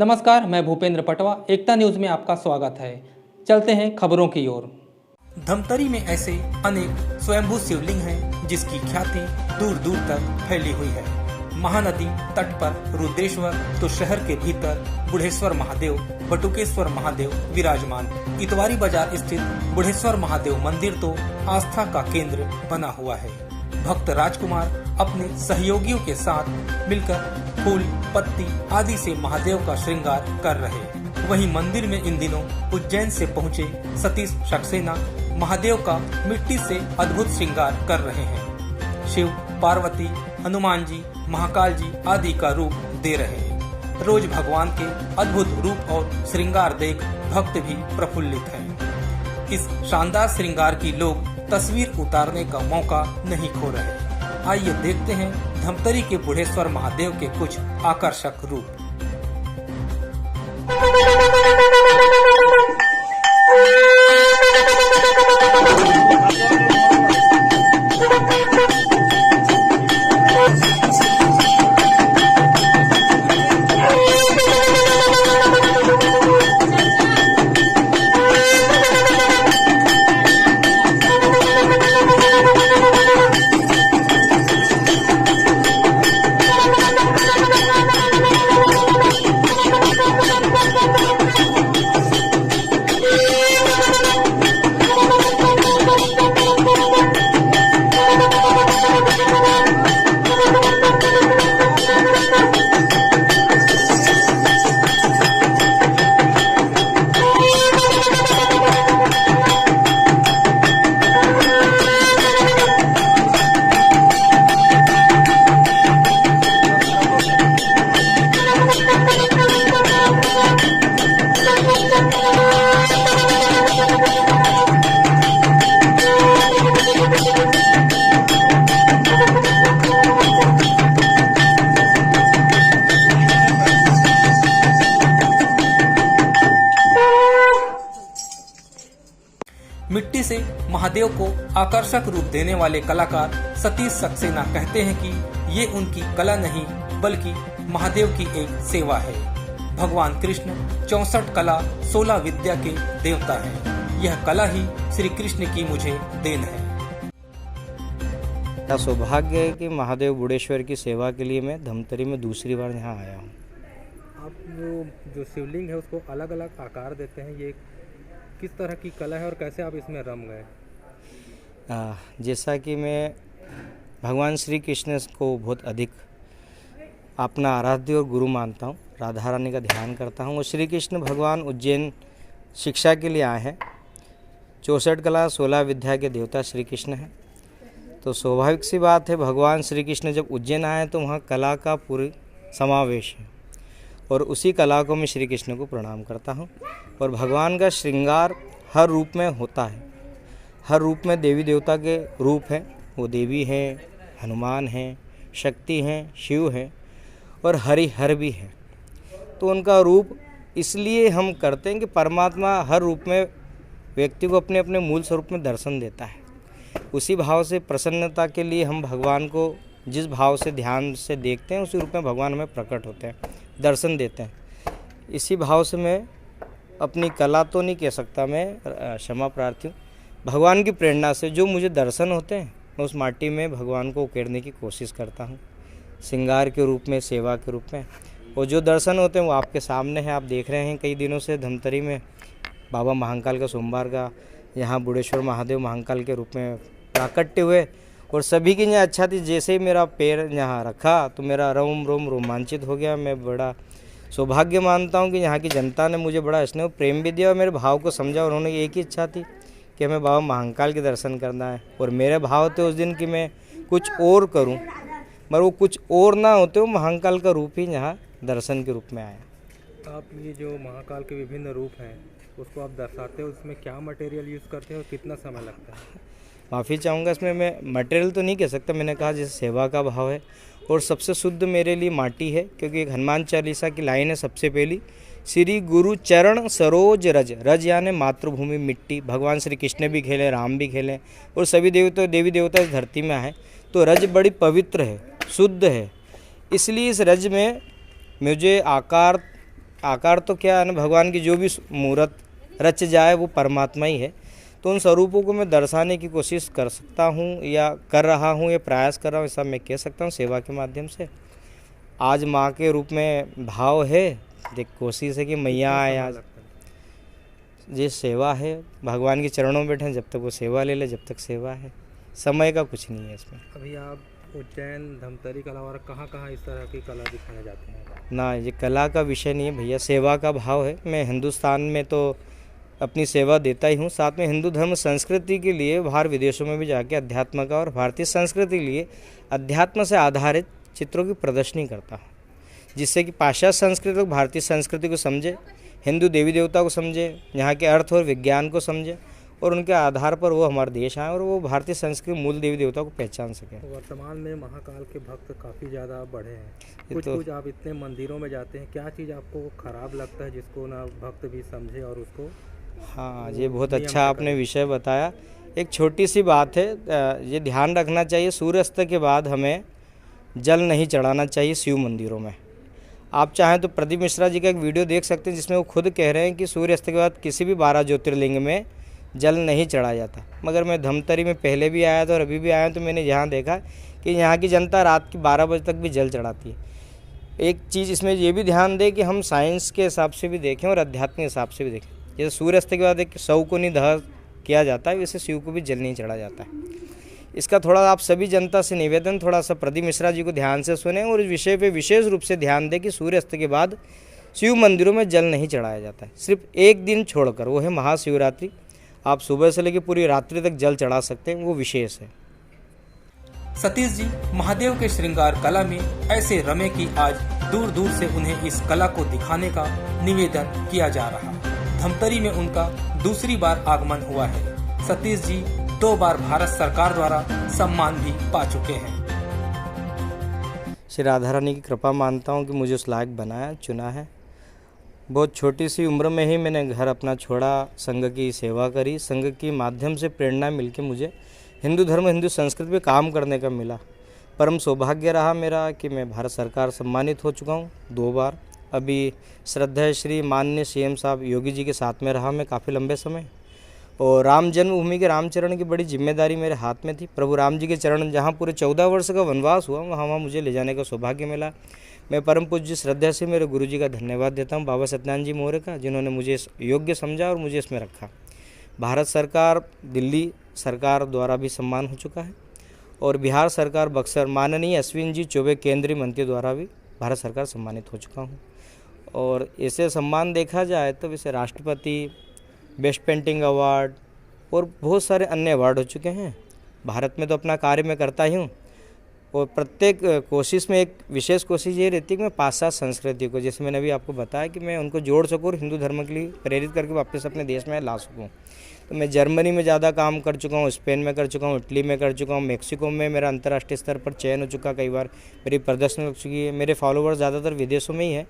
नमस्कार, मैं भूपेंद्र पटवा। एकता न्यूज में आपका स्वागत है। चलते हैं खबरों की ओर। धमतरी में ऐसे अनेक स्वयंभू शिवलिंग हैं जिसकी ख्याति दूर दूर तक फैली हुई है। महानदी तट पर रुद्रेश्वर तो शहर के भीतर बुढ़ेश्वर महादेव, बटुकेश्वर महादेव विराजमान। इतवारी बाजार स्थित बुढ़ेश्वर महादेव मंदिर तो आस्था का केंद्र बना हुआ है। भक्त राजकुमार अपने सहयोगियों के साथ मिलकर फूल पत्ती आदि से महादेव का श्रृंगार कर रहे। वहीं मंदिर में इन दिनों उज्जैन से पहुंचे सतीश सक्सेना महादेव का मिट्टी से अद्भुत श्रृंगार कर रहे हैं। शिव, पार्वती, हनुमान जी, महाकाल जी आदि का रूप दे रहे हैं। रोज भगवान के अद्भुत रूप और श्रृंगार देख भक्त भी प्रफुल्लित हैं। इस शानदार श्रृंगार की लोग तस्वीर उतारने का मौका नहीं खो रहे। आइए देखते हैं धमतरी के बुढ़ेश्वर महादेव के कुछ आकर्षक रूप। मिट्टी से महादेव को आकर्षक रूप देने वाले कलाकार सतीश सक्सेना कहते हैं कि ये उनकी कला नहीं बल्कि महादेव की एक सेवा है। भगवान कृष्ण 64 कला 16 विद्या के देवता हैं। यह कला ही श्री कृष्ण की मुझे देन है। मेरा सौभाग्य है कि महादेव बुढ़ेश्वर की सेवा के लिए मैं धमतरी में दूसरी बार यहाँ आया हूँ। आप जो शिवलिंग है उसको अलग अलग आकार देते हैं, ये किस तरह की कला है और कैसे आप इसमें रम गए? जैसा कि मैं भगवान श्री कृष्ण को बहुत अधिक अपना आराध्य और गुरु मानता हूँ, राधा रानी का ध्यान करता हूँ। और श्री कृष्ण भगवान उज्जैन शिक्षा के लिए आए हैं। 64 कला 16 विद्या के देवता श्री कृष्ण हैं। तो स्वाभाविक सी बात है, भगवान श्री कृष्ण जब उज्जैन आए तो वहाँ कला का पूरी समावेश है और उसी कला को मैं श्री कृष्ण को प्रणाम करता हूँ। और भगवान का श्रृंगार हर रूप में होता है। हर रूप में देवी देवता के रूप हैं। वो देवी हैं, हनुमान हैं, शक्ति हैं, शिव हैं और हरिहर भी हैं। तो उनका रूप इसलिए हम करते हैं कि परमात्मा हर रूप में व्यक्ति को अपने अपने मूल स्वरूप में दर्शन देता है। उसी भाव से प्रसन्नता के लिए हम भगवान को जिस भाव से ध्यान से देखते हैं उसी रूप में भगवान हमें प्रकट होते हैं, दर्शन देते हैं। इसी भाव से मैं अपनी कला तो नहीं कह सकता, मैं क्षमा प्रार्थी हूँ। भगवान की प्रेरणा से जो मुझे दर्शन होते हैं मैं उस माटी में भगवान को उकेरने की कोशिश करता हूँ, श्रृंगार के रूप में, सेवा के रूप में। और जो दर्शन होते हैं वो आपके सामने हैं, आप देख रहे हैं। कई दिनों से धमतरी में बाबा महाकाल का सोमवार का यहाँ बुढ़ेश्वर महादेव महाकाल के रूप में प्राकट्य हुए और सभी की यहाँ अच्छा थी। जैसे ही मेरा पैर यहाँ रखा तो मेरा रोम रोम रोमांचित हो गया। मैं बड़ा सौभाग्य मानता हूँ कि यहाँ की जनता ने मुझे बड़ा स्नेह प्रेम भी दिया और मेरे भाव को समझा। उन्होंने एक ही इच्छा थी कि हमें बाबा महाकाल के दर्शन करना है और मेरे भाव थे उस दिन कि मैं कुछ और करूँ, मगर वो कुछ और ना होते वो महाकाल का रूप ही यहाँ दर्शन के रूप में आया। आप ये जो महाकाल के विभिन्न रूप हैं उसको आप दर्शाते हो, उसमें क्या मटेरियल यूज़ करते हो और कितना समय लगता है? माफ़ी चाहूँगा, इसमें मैं मटेरियल तो नहीं कह सकता। मैंने कहा जैसे सेवा का भाव है और सबसे शुद्ध मेरे लिए माटी है, क्योंकि एक हनुमान चालीसा की लाइन है सबसे पहली, श्री गुरु चरण सरोज रज। रज यानी मातृभूमि मिट्टी। भगवान श्री कृष्ण भी खेले, राम भी खेले और सभी देवी देवता इस धरती में आए। तो रज बड़ी पवित्र है, शुद्ध है, इसलिए इस रज में मुझे आकार आकार तो क्या है ना, भगवान की जो भी मूर्त रच जाए वो परमात्मा ही है। तो उन स्वरूपों को मैं दर्शाने की कोशिश कर सकता हूँ या कर रहा हूँ या प्रयास कर रहा हूँ, ऐसा मैं कह सकता हूँ सेवा के माध्यम से। आज माँ के रूप में भाव है, देख कोशिश है कि मैया आए आज। ये सेवा है, भगवान के चरणों में बैठे जब तक वो सेवा ले ले, जब तक सेवा है, समय का कुछ नहीं है इसमें। अभी आप उज्जैन, धमतरी कला और कहाँ इस तरह की कला दिखाने जाते हैं? ना, ये कला का विषय नहीं है भैया, सेवा का भाव है। मैं हिंदुस्तान में तो अपनी सेवा देता ही हूँ, साथ में हिंदू धर्म संस्कृति के लिए बाहर विदेशों में भी जाके अध्यात्म का और भारतीय संस्कृति के लिए अध्यात्म से आधारित चित्रों की प्रदर्शनी करता हूँ, जिससे कि पाश्चात्य संस्कृति और भारतीय संस्कृति को समझे, हिंदू देवी देवता को समझे, यहाँ के अर्थ और विज्ञान को समझे और उनके आधार पर वो हमारे देश आए और वो भारतीय संस्कृति मूल देवी देवता को पहचान सकें। वर्तमान में महाकाल के भक्त काफ़ी ज़्यादा बढ़े हैं। कुछ आप इतने मंदिरों में जाते हैं, क्या चीज़ आपको ख़राब लगता है जिसको ना भक्त भी समझे और उसको? हाँ, ये बहुत अच्छा आपने विषय बताया। एक छोटी सी बात है, ये ध्यान रखना चाहिए, सूर्यास्त के बाद हमें जल नहीं चढ़ाना चाहिए शिव मंदिरों में। आप चाहें तो प्रदीप मिश्रा जी का एक वीडियो देख सकते हैं जिसमें वो खुद कह रहे हैं कि सूर्यास्त के बाद किसी भी 12 ज्योतिर्लिंग में जल नहीं चढ़ाया जाता। मगर मैं धमतरी में पहले भी आया था और अभी भी आया तो मैंने यहाँ देखा कि यहाँ की जनता रात की 12 बजे तक भी जल चढ़ाती है। एक चीज़ इसमें ये भी ध्यान दें कि हम साइंस के हिसाब से भी देखें और अध्यात्म के हिसाब से भी देखें। जैसे सूर्यास्त के बाद एक शव को नहीं दह किया जाता है, वैसे शिव को भी जल नहीं चढ़ा जाता है। इसका थोड़ा आप सभी जनता से निवेदन, थोड़ा सा प्रदीप मिश्रा जी को ध्यान से सुने और इस विषय पे विशेष रूप से ध्यान दें कि सूर्यास्त के बाद शिव मंदिरों में जल नहीं चढ़ाया जाता है, सिर्फ एक दिन छोड़कर, वो है महाशिवरात्रि। आप सुबह से लेकर पूरी रात्रि तक जल चढ़ा सकते हैं, वो विशेष है। सतीश जी, महादेव के श्रृंगार कला में ऐसे रमे कि आज दूर दूर से उन्हें इस कला को दिखाने का निवेदन किया जा रहा। धमतरी में उनका दूसरी बार आगमन हुआ है। सतीश जी 2 बार भारत सरकार द्वारा सम्मान भी पा चुके हैं। श्री राधा रानी की कृपा मानता हूँ कि मुझे उस लायक बनाया, चुना है। बहुत छोटी सी उम्र में ही मैंने घर अपना छोड़ा, संघ की सेवा करी, संघ के माध्यम से प्रेरणा मिलके मुझे हिंदू धर्म, हिंदू संस्कृति पे काम करने का मिला। परम सौभाग्य रहा मेरा कि मैं भारत सरकार सम्मानित हो चुका हूँ 2 बार। अभी श्रद्धा श्री माननीय सीएम साहब योगी जी के साथ में रहा मैं काफ़ी लंबे समय, और राम जन्मभूमि के रामचरण की बड़ी जिम्मेदारी मेरे हाथ में थी। प्रभु राम जी के चरण जहाँ पूरे 14 वर्ष का वनवास हुआ, वहाँ मुझे ले जाने का सौभाग्य मिला। मैं परम पूज्य श्रद्धा से मेरे गुरु जी का धन्यवाद देता हूँ, बाबा सत्यनारायण जी मौर्य का, जिन्होंने मुझे योग्य समझा और मुझे इसमें रखा। भारत सरकार, दिल्ली सरकार द्वारा भी सम्मान हो चुका है और बिहार सरकार बक्सर माननीय अश्विन जी चौबे केंद्रीय मंत्री द्वारा भी भारत सरकार सम्मानित हो चुका हूँ। और ऐसे सम्मान देखा जाए तो वैसे राष्ट्रपति, बेस्ट पेंटिंग अवार्ड और बहुत सारे अन्य अवार्ड हो चुके हैं। भारत में तो अपना कार्य मैं करता ही हूँ और प्रत्येक कोशिश में एक विशेष कोशिश ये रहती है कि मैं पाश्चात्य संस्कृति को, जैसे मैंने अभी आपको बताया, कि मैं उनको जोड़ सकूँ और हिंदू धर्म के लिए प्रेरित करके वापस अपने देश में ला सकूँ। तो मैं जर्मनी में ज़्यादा काम कर चुका हूँ, स्पेन में कर चुका हूँ, इटली में कर चुका हूँ, मैक्सिको में मेरा अंतर्राष्ट्रीय स्तर पर चयन हो चुका, कई बार मेरी प्रदर्शनी हो चुकी है। मेरे फॉलोवर्स ज़्यादातर विदेशों में ही हैं।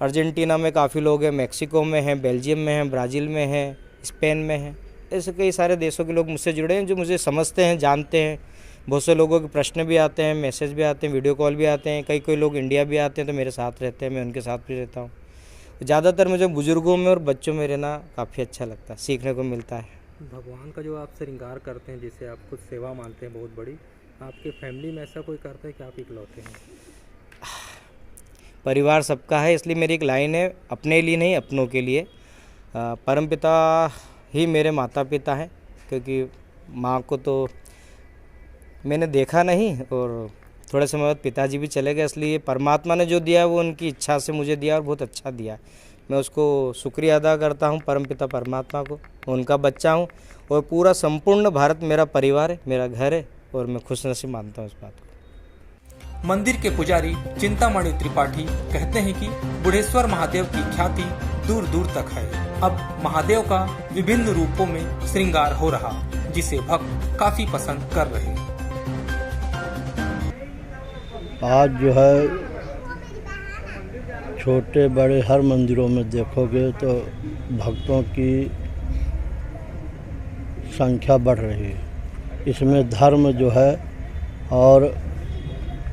अर्जेंटीना में काफ़ी लोग हैं, मैक्सिको में हैं, बेल्जियम में हैं, ब्राज़ील में हैं, स्पेन में हैं। ऐसे कई सारे देशों के लोग मुझसे जुड़े हैं जो मुझे समझते हैं, जानते हैं। बहुत से लोगों के प्रश्न भी आते हैं, मैसेज भी आते हैं, वीडियो कॉल भी आते हैं। कई लोग इंडिया भी आते हैं तो मेरे साथ रहते हैं, मैं उनके साथ भी रहता हूँ। ज़्यादातर मुझे बुज़ुर्गों में और बच्चों में रहना काफ़ी अच्छा लगता है, सीखने को मिलता है। भगवान का जो आप श्रृंगार करते हैं, जिसे आप खुद सेवा मानते हैं बहुत बड़ी, आपके फैमिली में ऐसा कोई करता है कि आप इकलौते हैं? परिवार सबका है, इसलिए मेरी एक लाइन है, अपने लिए नहीं अपनों के लिए। परमपिता ही मेरे माता पिता हैं, क्योंकि माँ को तो मैंने देखा नहीं और थोड़े समय बाद पिताजी भी चले गए, इसलिए परमात्मा ने जो दिया वो उनकी इच्छा से मुझे दिया और बहुत अच्छा दिया। मैं उसको शुक्रिया अदा करता हूँ परमपिता परमात्मा को। उनका बच्चा हूँ और पूरा संपूर्ण भारत मेरा परिवार है, मेरा घर है और मैं खुशनसीब मानता हूँ इस बात को। मंदिर के पुजारी चिंतामणि त्रिपाठी कहते हैं कि बुढ़ेश्वर महादेव की ख्याति दूर दूर तक है। अब महादेव का विभिन्न रूपों में श्रृंगार हो रहा, जिसे भक्त काफी पसंद कर रहे हैं। आज जो है छोटे बड़े हर मंदिरों में देखोगे तो भक्तों की संख्या बढ़ रही है। इसमें धर्म जो है और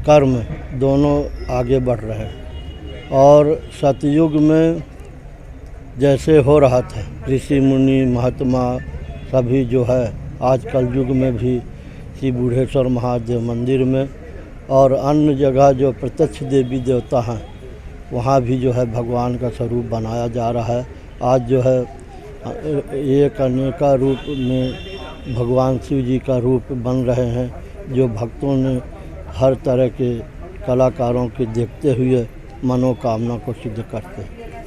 कर्म दोनों आगे बढ़ रहे हैं और सतयुग में जैसे हो रहा था ऋषि मुनि महात्मा सभी जो है आज कलयुग में भी श्री बूढ़ेश्वर महादेव मंदिर में और अन्य जगह जो प्रत्यक्ष देवी देवता हैं वहाँ भी जो है भगवान का स्वरूप बनाया जा रहा है। आज जो है एक अनेका रूप में भगवान शिव जी का रूप बन रहे हैं जो भक्तों ने हर तरह के कलाकारों के देखते हुए मनोकामना को सिद्ध करते हैं।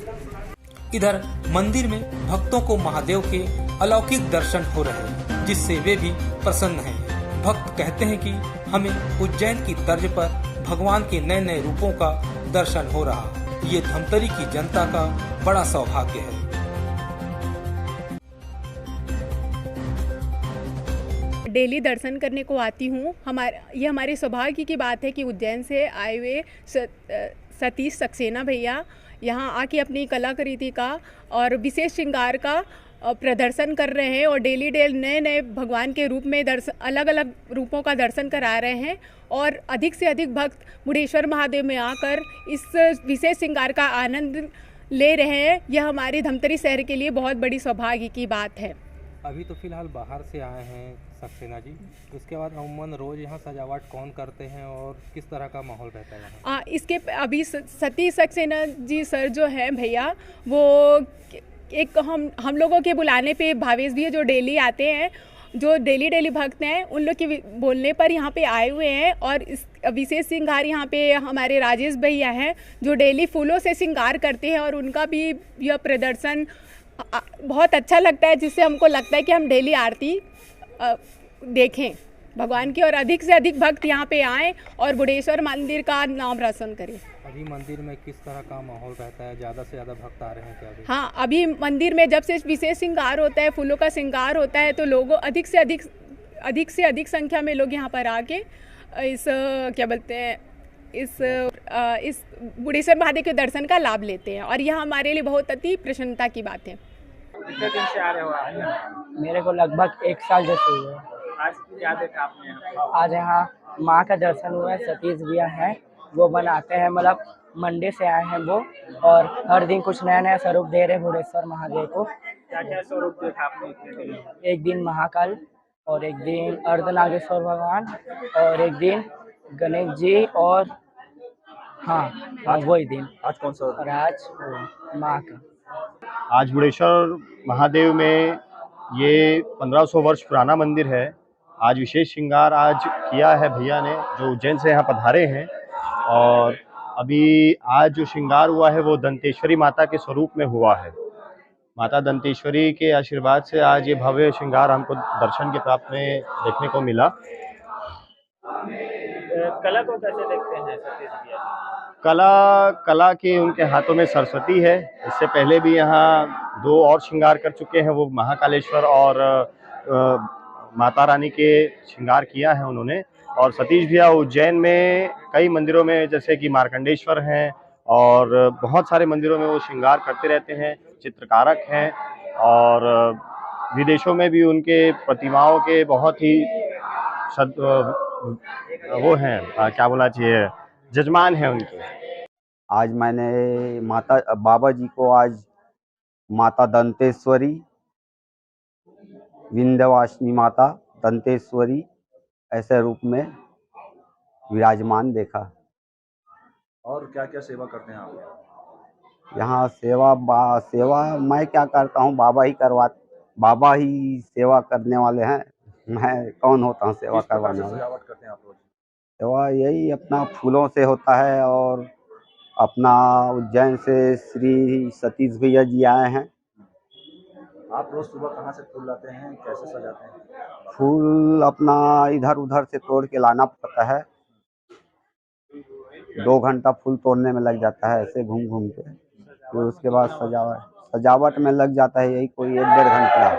इधर मंदिर में भक्तों को महादेव के अलौकिक दर्शन हो रहे हैं जिससे वे भी प्रसन्न हैं। भक्त कहते हैं कि हमें उज्जैन की तर्ज पर भगवान के नए नए रूपों का दर्शन हो रहा। ये धमतरी की जनता का बड़ा सौभाग्य है। डेली दर्शन करने को आती हूँ। ये हमारे सौभाग्य की बात है कि उज्जैन से आए हुए सतीश सक्सेना भैया यहाँ आके अपनी कलाकृति का और विशेष श्रृंगार का प्रदर्शन कर रहे हैं और डेली नए नए भगवान के रूप में अलग अलग रूपों का दर्शन करा रहे हैं और अधिक से अधिक भक्त बूढ़ेश्वर महादेव में आकर इस विशेष श्रृंगार का आनंद ले रहे हैं। यह हमारे धमतरी शहर के लिए बहुत बड़ी सौभाग्य की बात है। अभी तो फिलहाल बाहर से आए हैं सक्सेना जी, उसके बाद अमूमन रोज यहाँ सजावट कौन करते हैं और किस तरह का माहौल रहता है यहाँ? इसके अभी सतीश सक्सेना जी सर जो हैं भैया वो एक हम लोगों के बुलाने पे भावेश भी है जो डेली आते हैं, जो डेली भक्त हैं, उन लोग के बोलने पर यहाँ पे आए हुए हैं और इस विशेष श्रृंगार यहाँ पे हमारे राजेश भैया हैं जो डेली फूलों से श्रृंगार करते हैं और उनका भी यह प्रदर्शन बहुत अच्छा लगता है जिससे हमको लगता है कि हम डेली आरती देखें भगवान की और अधिक से अधिक भक्त यहाँ पे आएँ और बूढ़ेश्वर मंदिर का नाम रोशन करें। अभी मंदिर में किस तरह का माहौल रहता है? ज़्यादा से ज़्यादा भक्त आ रहे हैं क्या अभी? हाँ, अभी मंदिर में जब से विशेष श्रृंगार होता है, फूलों का श्रृंगार होता है तो लोगों अधिक से अधिक संख्या में लोग यहाँ पर आके इस क्या बोलते हैं इस बूढ़ेश्वर महादेव के दर्शन का लाभ लेते हैं और यह हमारे लिए बहुत अति प्रसन्नता की बात है। कितने दिन से आ रहे हो आप? मेरे को लगभग 1 साल जैसे हुए। आज क्या देखा आपने? आज यहाँ माँ का दर्शन हुआ है। सतीश भैया हैं वो बनाते हैं, मतलब मंडी से आए हैं वो और हर दिन कुछ नया नया स्वरूप दे रहे बूढ़ेश्वर महादेव को। क्या क्या स्वरूप देखा आपने इतने दिन? एक दिन महाकाल और एक दिन अर्धनागेश्वर भगवान और एक दिन गणेश जी और हाँ वही दिन। आज कौन सा? और आज माँ का। आज बूढ़ेश्वर महादेव में ये 1500 वर्ष पुराना मंदिर है। आज विशेष श्रृंगार आज किया है भैया ने जो उज्जैन से यहाँ पधारे हैं और अभी आज जो श्रृंगार हुआ है वो दंतेश्वरी माता के स्वरूप में हुआ है। माता दंतेश्वरी के आशीर्वाद से आज ये भव्य श्रृंगार हमको दर्शन के प्राप्त में देखने को मिला। कला को कैसे देखते हैं सतीश भैया? कला के उनके हाथों में सरस्वती है। इससे पहले भी यहाँ 2 और श्रृंगार कर चुके हैं, वो महाकालेश्वर और माता रानी के श्रृंगार किया है उन्होंने। और सतीश भैया उज्जैन में कई मंदिरों में जैसे कि मार्कंडेश्वर हैं और बहुत सारे मंदिरों में वो श्रृंगार करते रहते हैं, चित्रकारक हैं और विदेशों में भी उनके प्रतिमाओं के बहुत ही वो हैं क्या बोलना चाहिए जजमान है उनके। आज मैंने बाबा जी को आज माता दंतेश्वरी, विंध्यवासिनी माता दंतेश्वरी ऐसे रूप में विराजमान देखा। और क्या क्या सेवा करते हैं आप यहाँ? सेवा मैं क्या करता हूँ, बाबा ही सेवा करने वाले हैं। मैं कौन होता हूँ सेवा करवाने वाला? सजावट करते हैं आप रोज? सेवा यही अपना फूलों से होता है और अपना उज्जैन से श्री सतीश भैया जी आए हैं। आप रोज सुबह कहाँ से फूल लाते हैं, कैसे सजाते हैं? फूल अपना इधर उधर से तोड़ के लाना पड़ता है। 2 घंटा फूल तोड़ने में लग जाता है ऐसे घूम घूम के। फिर उसके बाद सजावट में लग जाता है यही कोई 1-1.5 घंटा।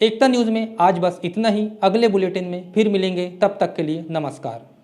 एकता न्यूज़ में आज बस इतना ही। अगले बुलेटिन में फिर मिलेंगे, तब तक के लिए नमस्कार।